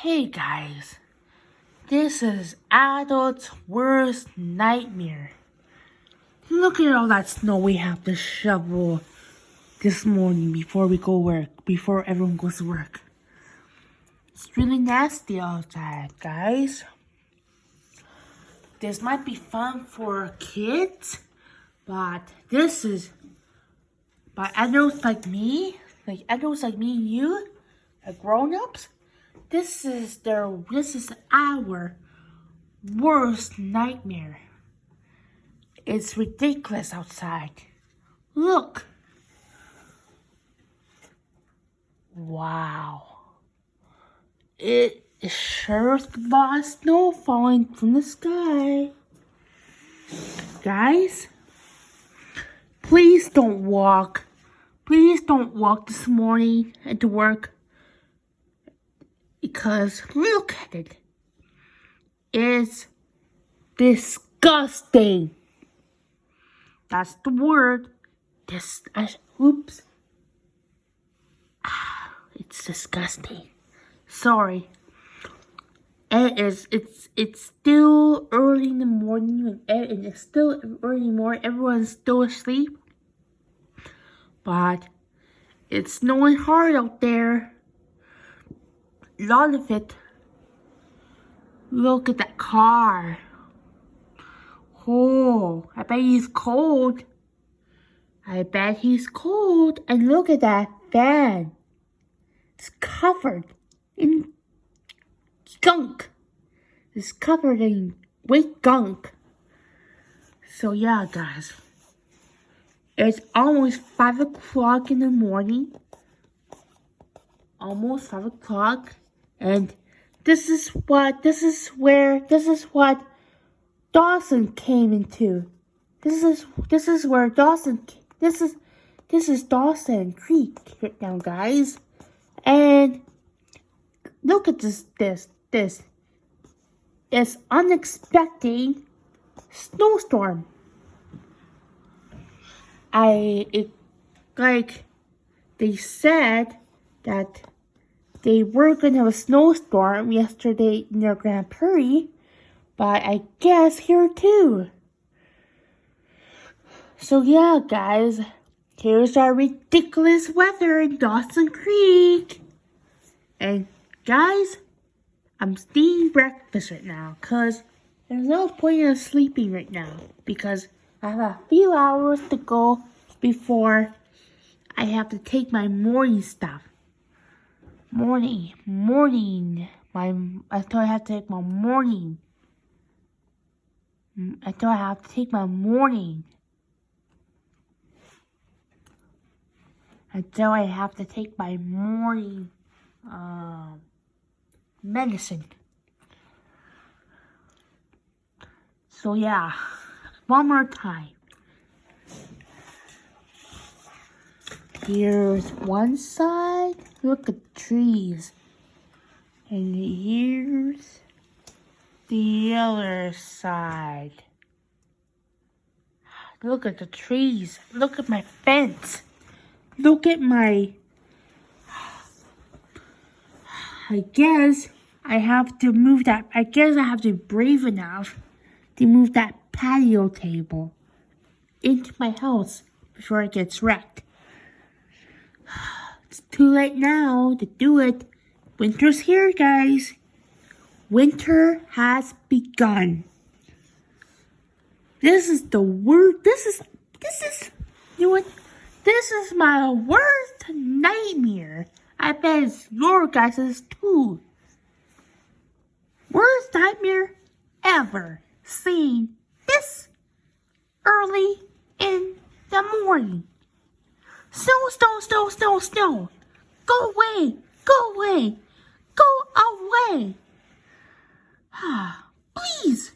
Hey guys, this is adult's worst nightmare. Look at all that snow we have to shovel this morning before everyone goes to work. It's really nasty outside, guys. This might be fun for kids, but adults like me and you, grown-ups. This is our worst nightmare. It's ridiculous outside. Look. Wow. It is sure a lot of snow falling from the sky. Guys, please don't walk. Please don't walk this morning to work. Because look at it. It's disgusting. That's the word. Oops. It's disgusting. Sorry. It's still early in the morning. It's still early in the morning. Everyone's still asleep. But it's snowing hard out there. A lot of it. Look at that car. Oh, I bet he's cold. And look at that van. It's covered in gunk. It's covered in white gunk. So yeah, guys. It's almost 5 o'clock in the morning. Almost 5 o'clock. And this is what Dawson came into. This is Dawson Creek right now, guys. And look at this. It's unexpected snowstorm. They said that they were going to have a snowstorm yesterday near Grand Prairie, but I guess here too. So yeah, guys, here's our ridiculous weather in Dawson Creek. And guys, I'm eating breakfast right now, because there's no point in sleeping right now, because I have a few hours to go before I have to take my morning stuff. Until I have to take my morning. Medicine. So yeah, one more time. Here's one side. Look at the trees. And here's the other side. Look at the trees. Look at my fence. Look at my... I guess I have to move that. I guess I have to be brave enough to move that patio table into my house before it gets wrecked. It's too late now to do it. Winter's here, guys. Winter has begun. This is the worst. This is my worst nightmare. I bet it's your guys' too. Worst nightmare ever seen this early in the morning. Snow. Go away. Please.